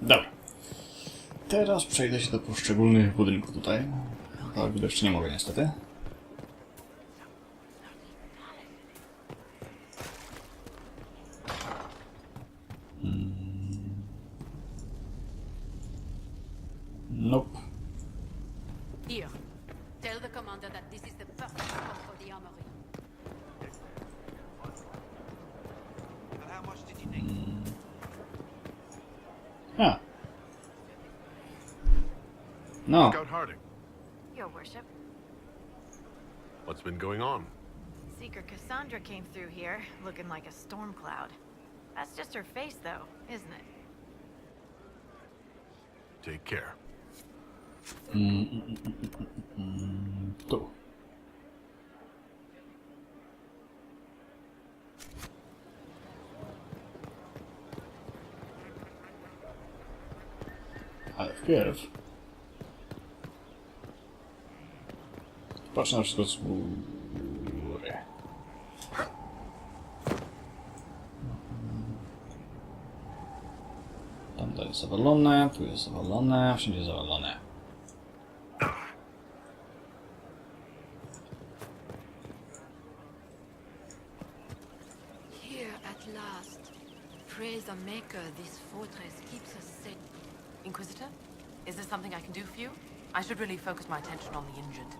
Dobra. Teraz przejdę się do poszczególnych budynków tutaj. Tak, jeszcze nie mogę niestety. Nope. Here, tell the commander that this is the perfect spot for the armory. And how much did you need? A. No. Scout Harding, Your worship. what's been going on? Seeker Cassandra came through here, looking like a storm cloud. That's just her face, though, isn't it? Take care. Tu. Ale wpierw. Patrz na wszystko z góry. Tam to jest zawalone, tu jest zawalone, wszędzie zawalone. Here at last. Praise the Maker, this fortress keeps us safe. Inquisitor? Is there something I can do for you? I should really focus my attention on the injured.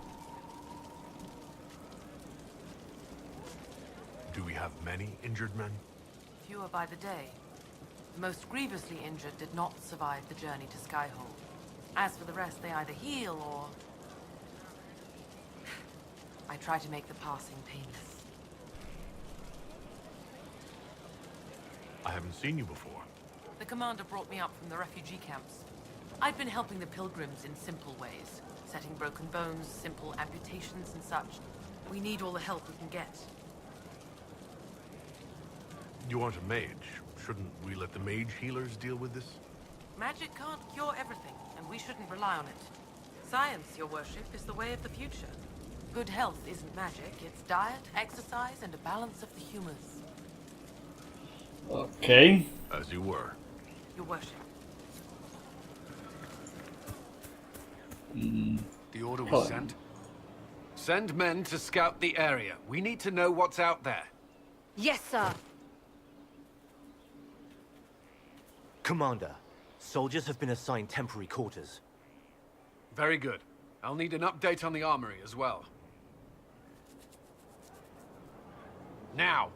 Do we have many injured men? Fewer by the day. The most grievously injured did not survive the journey to Skyhold. As for the rest, they either heal or... I try to make the passing painless. I haven't seen you before. The commander brought me up from the refugee camps. I'd been helping the pilgrims in simple ways. Setting broken bones, simple amputations and such. We need all the help we can get. You aren't a mage. Shouldn't we let the mage healers deal with this? Magic can't cure everything, and we shouldn't rely on it. Science, your worship, is the way of the future. Good health isn't magic, it's diet, exercise, and a balance of the humors. Okej. As you were. Your worship. The order was Colem. sent. Send men to scout the area. We need to know what's out there. Yes, sir. Commander, soldiers have been assigned temporary quarters. Very good. I'll need an update on the armory as well. Now!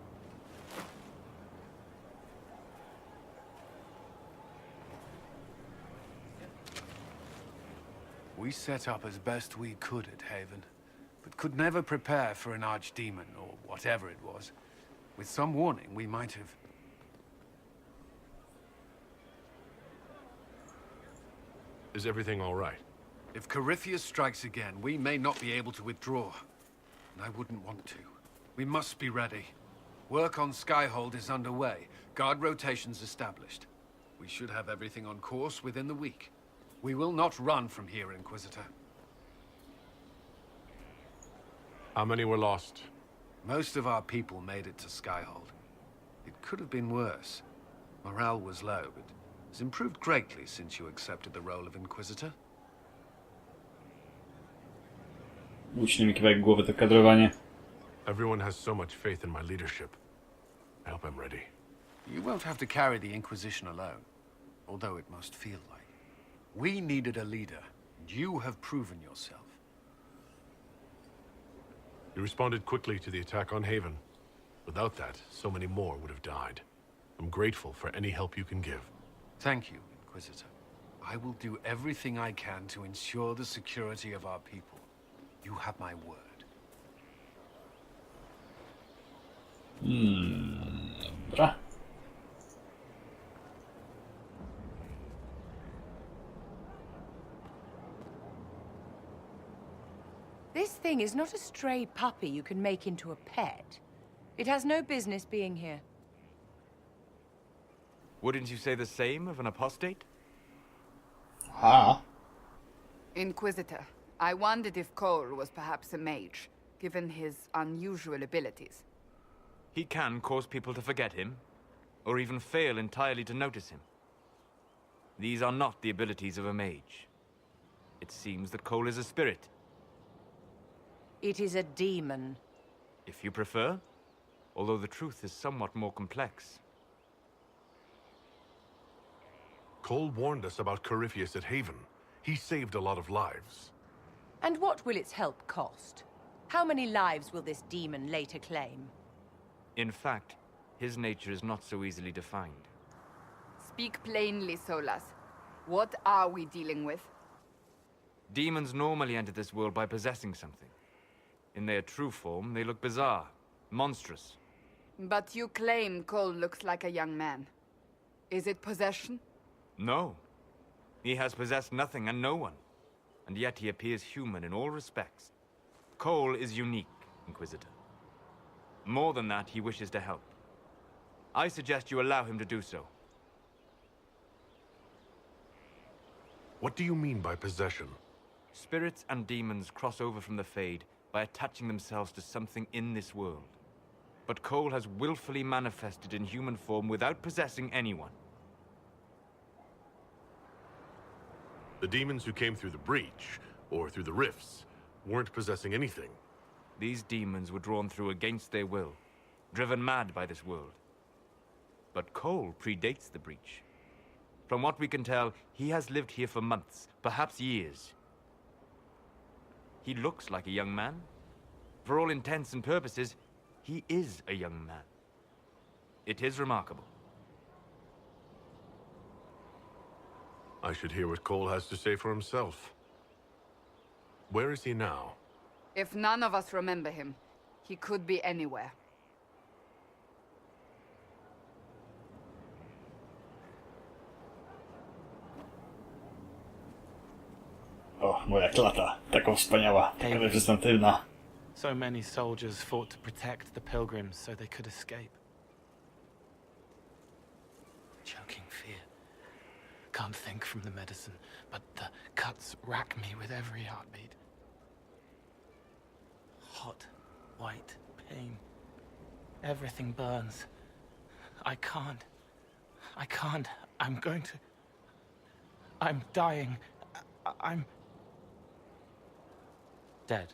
We set up as best we could at Haven, but could never prepare for an archdemon, or whatever it was. With some warning, we might have... Is everything all right? If Corypheus strikes again, we may not be able to withdraw. And I wouldn't want to. We must be ready. Work on Skyhold is underway. Guard rotations established. We should have everything on course within the week. We will not run from here, Inquisitor. How many were lost? Most of our people made it to Skyhold. It could have been worse. Morale was low, but has improved greatly since you accepted the role of Inquisitor. Uśnie mi kawałek głowy to kadrowanie. Everyone has so much faith in my leadership. I hope I'm ready. You won't have to carry the Inquisition alone, although it must feel like. We needed a leader, and you have proven yourself. You responded quickly to the attack on Haven. Without that, so many more would have died. I'm grateful for any help you can give. Thank you, Inquisitor. I will do everything I can to ensure the security of our people. You have my word. Dobra. This thing is not a stray puppy you can make into a pet. It has no business being here. Wouldn't you say the same of an apostate? Ha. Inquisitor, I wondered if Cole was perhaps a mage, given his unusual abilities. He can cause people to forget him, or even fail entirely to notice him. These are not the abilities of a mage. It seems that Cole is a spirit, It is a demon. if you prefer. Although the truth is somewhat more complex. Cole warned us about Corypheus at Haven. He saved a lot of lives. And what will its help cost? How many lives will this demon later claim? In fact, his nature is not so easily defined. Speak plainly, Solas. What are we dealing with? Demons normally enter this world by possessing something. In their true form, they look bizarre, monstrous. But you claim Cole looks like a young man. Is it possession? No. He has possessed nothing and no one. And yet he appears human in all respects. Cole is unique, Inquisitor. More than that, he wishes to help. I suggest you allow him to do so. What do you mean by possession? Spirits and demons cross over from the Fade by attaching themselves to something in this world. But Cole has willfully manifested in human form without possessing anyone. The demons who came through the breach, or through the rifts, weren't possessing anything. These demons were drawn through against their will, driven mad by this world. But Cole predates the breach. From what we can tell, he has lived here for months, perhaps years. He looks like a young man. For all intents and purposes, he is a young man. It is remarkable. I should hear what Cole has to say for himself. Where is he now? If none of us remember him, he could be anywhere. O, moja klata. Taka wspaniała, taka reprezentatywna. So many soldiers fought to protect the pilgrims so they could escape. Choking fear. Can't think from the medicine, but the cuts rack me with every heartbeat. Hot, white pain. Everything burns. I can't. I'm going to... I'm dying. I'm... dead.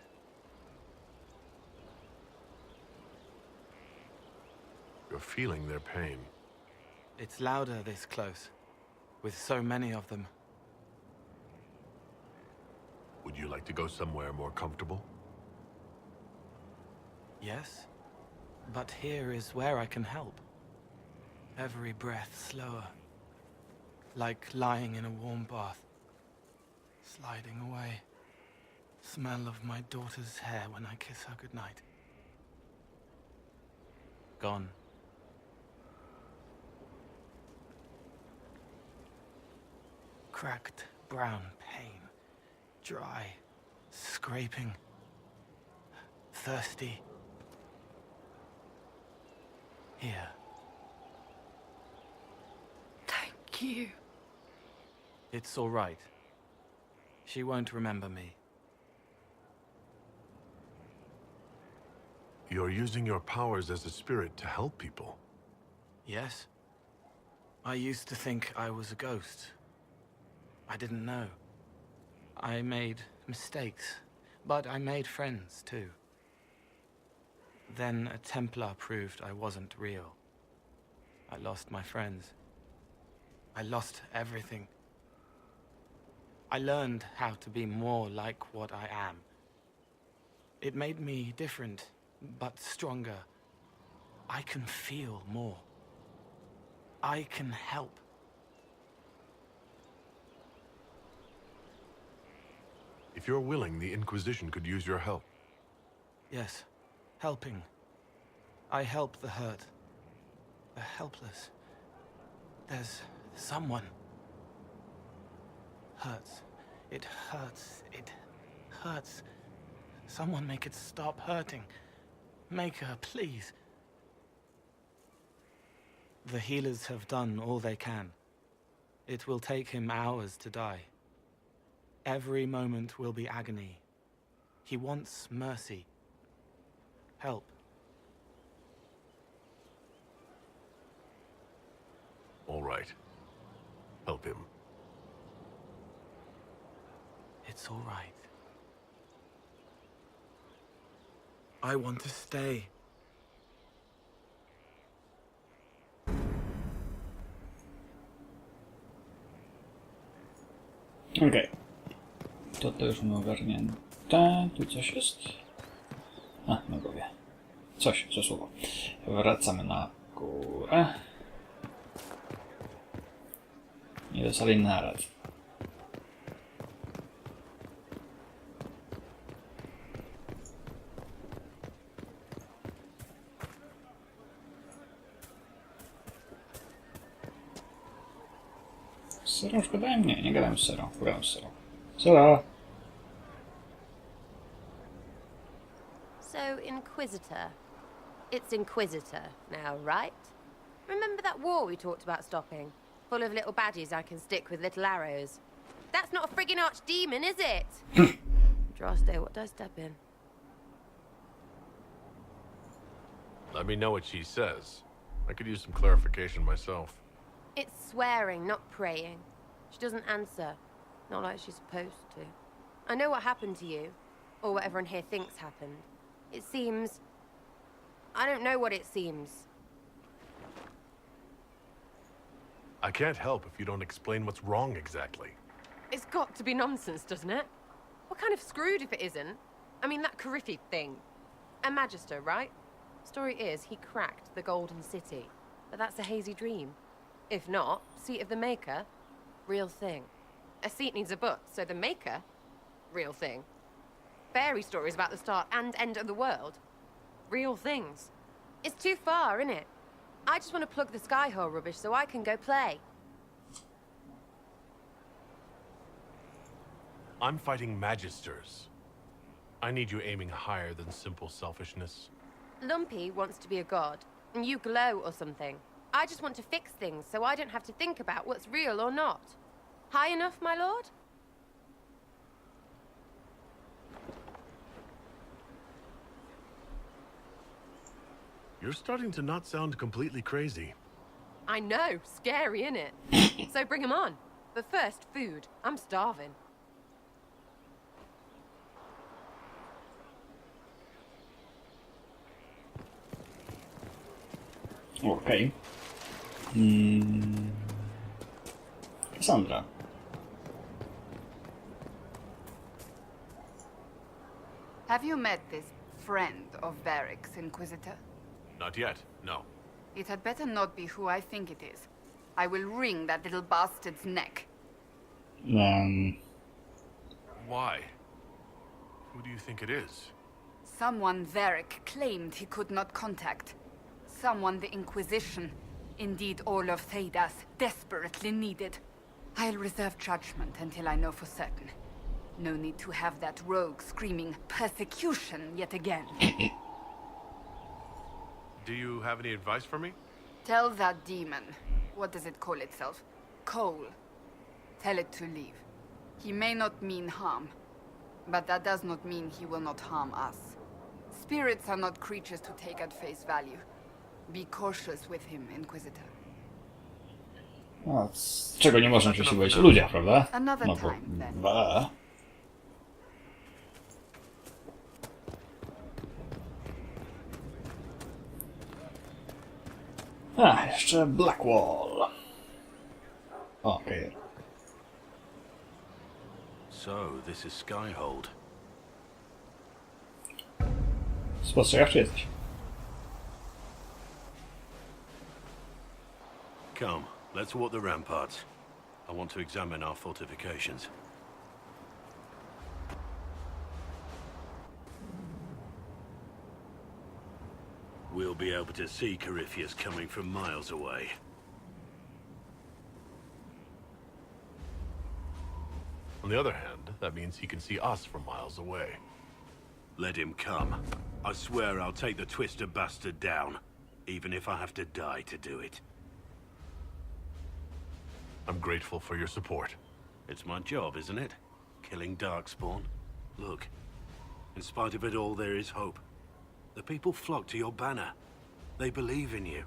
You're feeling their pain. It's louder this close, with so many of them. Would you like to go somewhere more comfortable? Yes, but here is where I can help. Every breath slower, like lying in a warm bath, sliding away. Smell of my daughter's hair when I kiss her goodnight. Gone. Cracked brown pain, dry, scraping, thirsty. Here. Thank you. It's all right. She won't remember me. You're using your powers as a spirit to help people. Yes? I used to think I was a ghost. I didn't know. I made mistakes, but I made friends too. Then a Templar proved I wasn't real. I lost my friends. I lost everything. I learned how to be more like what I am. It made me different, but stronger. I can feel more. I can help. If you're willing, the Inquisition could use your help. Yes, helping. I help the hurt, the helpless. There's someone. Hurts. It hurts. It hurts. Someone make it stop hurting. Make her, please. The healers have done all they can. It will take him hours to die. Every moment will be agony. He wants mercy. Help. All right. Help him. It's all right. I want to stay. Okej. To już mamy ogarnięte. Tu coś jest? A, na głowie. Co słowo. Wracamy na górę. I do sali narad. Z Serą już gadałem? Nie gadałem z Serą. Gadałem z Serą. Sera! So, Inquisitor. It's Inquisitor now, right? Remember that war we talked about stopping? Full of little baddies I can stick with little arrows. That's not a friggin' archdemon, is it? Droste, what did I step in? Let me know what she says. I could use some clarification myself. It's swearing, not praying. She doesn't answer. Not like she's supposed to. I know what happened to you. Or what everyone here thinks happened. It seems... I don't know what it seems. I can't help if you don't explain what's wrong exactly. It's got to be nonsense, doesn't it? We're kind of screwed if it isn't. I mean, that Carifi thing. A magister, right? Story is, he cracked the Golden City. But that's a hazy dream. If not, seat of the Maker, real thing. A seat needs a butt, so the Maker, real thing. Fairy stories about the start and end of the world, real things. It's too far, isn't it? I just want to plug the Skyhole rubbish so I can go play. I'm fighting magisters. I need you aiming higher than simple selfishness. Lumpy wants to be a god, and you glow or something. I just want to fix things so I don't have to think about what's real or not. High enough, my lord? You're starting to not sound completely crazy. I know, scary, innit? So bring 'em on. But first, food. I'm starving. Okej. Kasandra. Have you met this friend of Varrik's, Inquisitor? Not yet, no. It had better not be who I think it is. I will wring that little bastard's neck. Why? Who do you think it is? Someone Varrik claimed he could not contact. Someone the Inquisition, indeed all of Thedas, desperately needed. I'll reserve judgment until I know for certain. No need to have that rogue screaming persecution yet again. Do you have any advice for me? Tell that demon, what does it call itself? Cole. Tell it to leave. He may not mean harm, but that does not mean he will not harm us. Spirits are not creatures to take at face value. Be cautious with him, Inquisitor. No, z czego nie można się boić o ludziach, prawda? Another No bo... time, then. Ba. A, jeszcze Blackwall. Okej. So, this is Skyhold. Spostrzegawczy jesteś. Come, let's walk the ramparts. I want to examine our fortifications. We'll be able to see Corypheus coming from miles away. On the other hand, that means he can see us from miles away. Let him come. I swear I'll take the twister bastard down, even if I have to die to do it. I'm grateful for your support. It's my job, isn't it? Killing Darkspawn. Look, in spite of it all, there is hope. The people flock to your banner. They believe in you.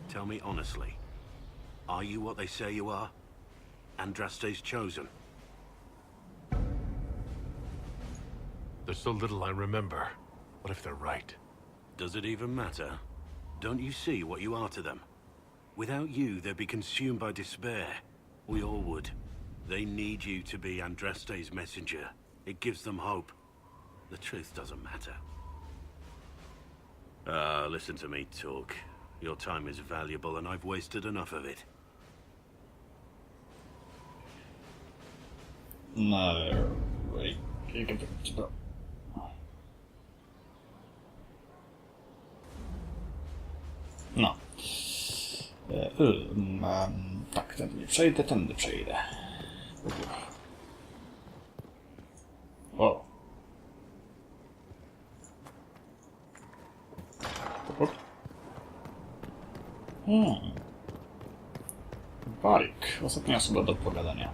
Tell me honestly, are you what they say you are? Andraste's chosen. There's so little I remember. What if they're right? Does it even matter? Don't you see what you are to them? Without you, they'd be consumed by despair. We all would. They need you to be Andraste's messenger. It gives them hope. The truth doesn't matter. Listen to me talk. Your time is valuable and I've wasted enough of it. No, wait. You can pick it up. No. Tak, tędy nie przejdę, tędy przejdę. O. Varrik. Ostatnia osoba do pogadania.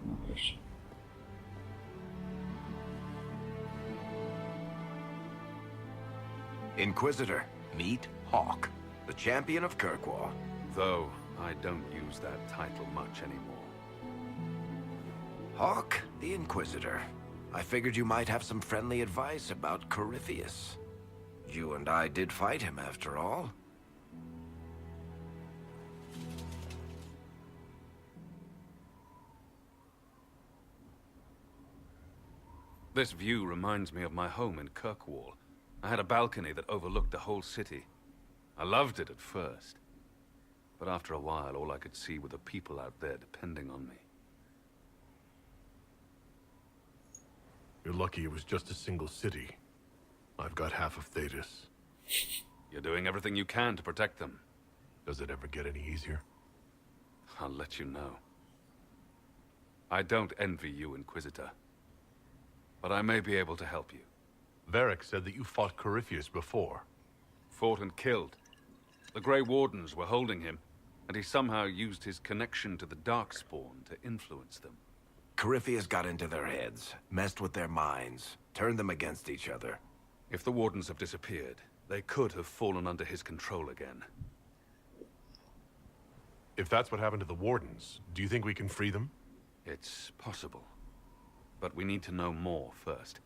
No wreszcie. Inquisitor, meet Hawke, the champion of Kirkwall. Though I don't use that title much anymore. Hawke, the Inquisitor. I figured you might have some friendly advice about Corypheus. You and I did fight him, after all. This view reminds me of my home in Kirkwall. I had a balcony that overlooked the whole city. I loved it at first. But after a while, all I could see were the people out there depending on me. You're lucky it was just a single city. I've got half of Thetis. You're doing everything you can to protect them. Does it ever get any easier? I'll let you know. I don't envy you, Inquisitor. But I may be able to help you. Varric said that you fought Corypheus before. Fought and killed. The Grey Wardens were holding him, and he somehow used his connection to the Darkspawn to influence them. Corypheus got into their heads, messed with their minds, turned them against each other. If the Wardens have disappeared, they could have fallen under his control again. If that's what happened to the Wardens, do you think we can free them? It's possible. But we need to know more first.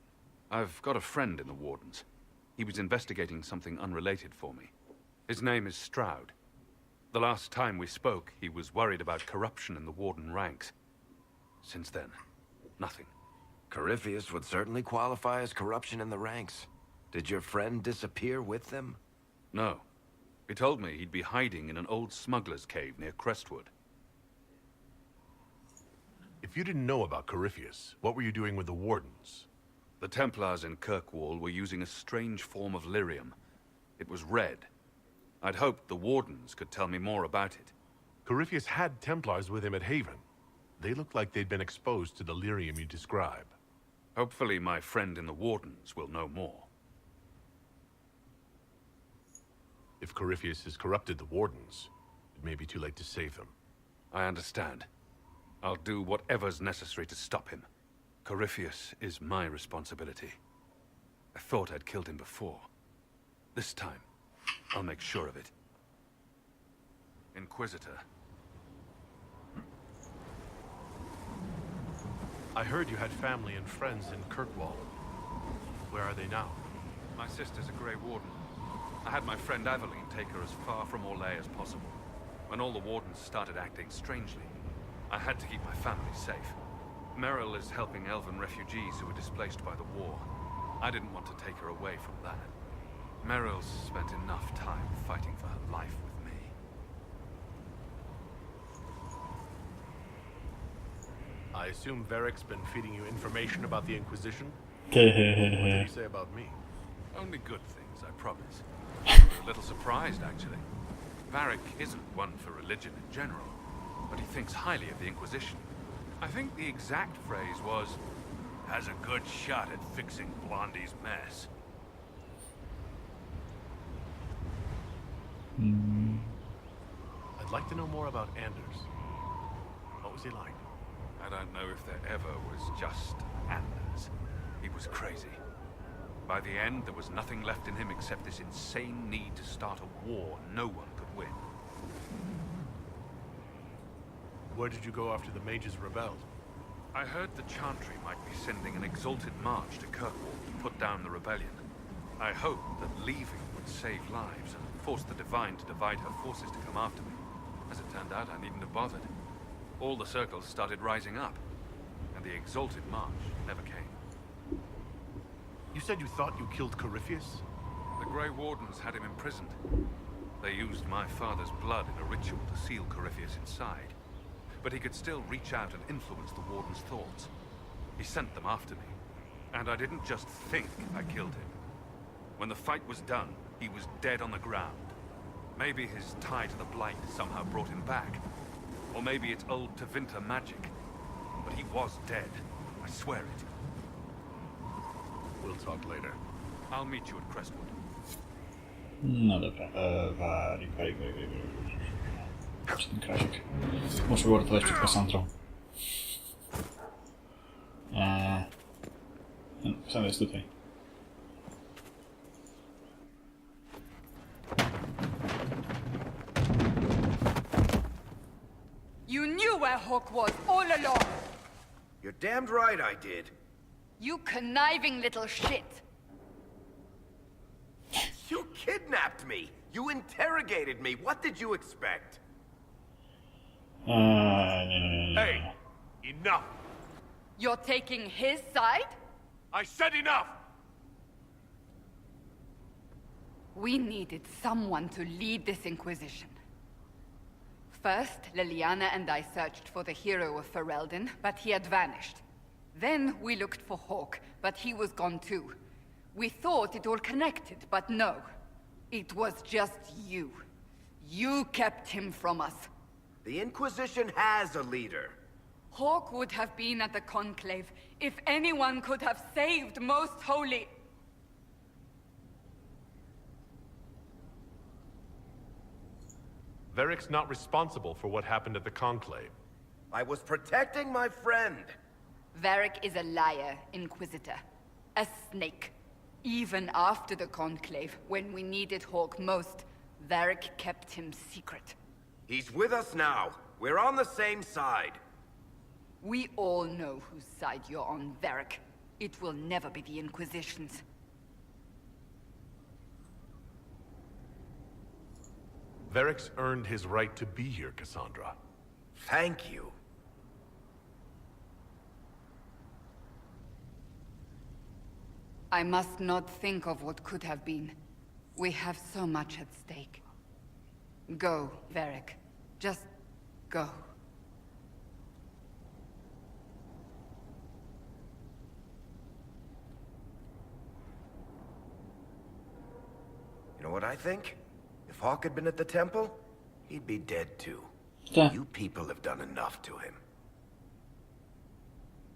I've got a friend in the Wardens. He was investigating something unrelated for me. His name is Stroud. The last time we spoke, he was worried about corruption in the Warden ranks. Since then, nothing. Corypheus would certainly qualify as corruption in the ranks. Did your friend disappear with them? No. He told me he'd be hiding in an old smuggler's cave near Crestwood. If you didn't know about Corypheus, what were you doing with the Wardens? The Templars in Kirkwall were using a strange form of lyrium. It was red. I'd hoped the Wardens could tell me more about it. Corypheus had Templars with him at Haven. They looked like they'd been exposed to the lyrium you describe. Hopefully my friend in the Wardens will know more. If Corypheus has corrupted the Wardens, it may be too late to save them. I understand. I'll do whatever's necessary to stop him. Corypheus is my responsibility. I thought I'd killed him before. This time, I'll make sure of it. Inquisitor. I heard you had family and friends in Kirkwall. Where are they now? My sister's a Grey Warden. I had my friend Aveline take her as far from Orlais as possible. When all the Wardens started acting strangely, I had to keep my family safe. Merrill is helping elven refugees who were displaced by the war. I didn't want to take her away from that. Merrill's spent enough time fighting for her life with me. I assume Varric's been feeding you information about the Inquisition? What did he say about me? Only good things, I promise. We're a little surprised, actually. Varric isn't one for religion in general, but he thinks highly of the Inquisition. I think the exact phrase was, has a good shot at fixing Blondie's mess. I'd like to know more about Anders. What was he like? I don't know if there ever was just Anders. He was crazy. By the end, there was nothing left in him except this insane need to start a war no one could win. Where did you go after the mages rebelled? I heard the Chantry might be sending an exalted march to Kirkwall to put down the rebellion. I hoped that leaving would save lives and force the Divine to divide her forces to come after me. As it turned out, I needn't have bothered. All the circles started rising up, and the exalted march never came. You said you thought you killed Corypheus? The Grey Wardens had him imprisoned. They used my father's blood in a ritual to seal Corypheus inside. But he could still reach out and influence the Warden's thoughts. He sent them after me. And I didn't just think I killed him. When the fight was done, he was dead on the ground. Maybe his tie to the Blight somehow brought him back. Or maybe it's old Tevinter magic. But he was dead. I swear it. We'll talk later. I'll meet you at Crestwood. No dobra, Varrik. Ten krasik. Muszę uratować przed Kasandrą. Kasandra jest tutaj. You knew where Hawke was all along! You're damned right I did. You conniving little shit! You kidnapped me! You interrogated me! What did you expect? Hey! Enough! You're taking his side? I said enough! We needed someone to lead this Inquisition. First, Liliana and I searched for the hero of Ferelden, but he had vanished. Then we looked for Hawke, but he was gone too. We thought it all connected, but no. It was just you. You kept him from us. The Inquisition has a leader. Hawke would have been at the Conclave if anyone could have saved Most Holy. Varrik's not responsible for what happened at the Conclave. I was protecting my friend. Varrik is a liar, Inquisitor. A snake. Even after the Conclave, when we needed Hawke most, Varrik kept him secret. He's with us now. We're on the same side. We all know whose side you're on, Varrik. It will never be the Inquisition's. Varrik's earned his right to be here, Cassandra. Thank you. I must not think of what could have been. We have so much at stake. Go, Varrik. Just go. You know what I think? If Hawke had been at the temple, he'd be dead too. Yeah. You people have done enough to him.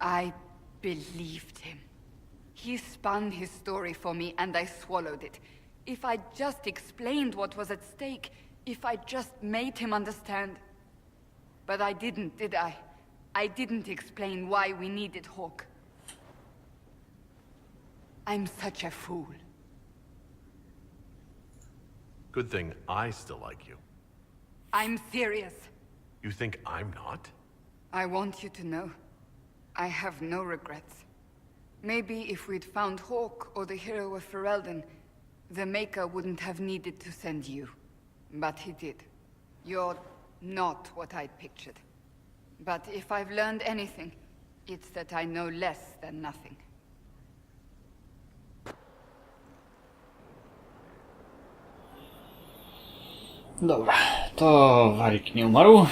I believed him. He spun his story for me, and I swallowed it. If I just explained what was at stake, if I just made him understand. But I didn't, did I? I didn't explain why we needed Hawke. I'm such a fool. Good thing I still like you. I'm serious. You think I'm not? I want you to know, I have no regrets. Maybe if we'd found Hawke or the hero of Ferelden, the Maker wouldn't have needed to send you. But he did. You're not what I'd pictured. But if I've learned anything, it's that I know less than nothing. Dobra, to Varrik nie umarł.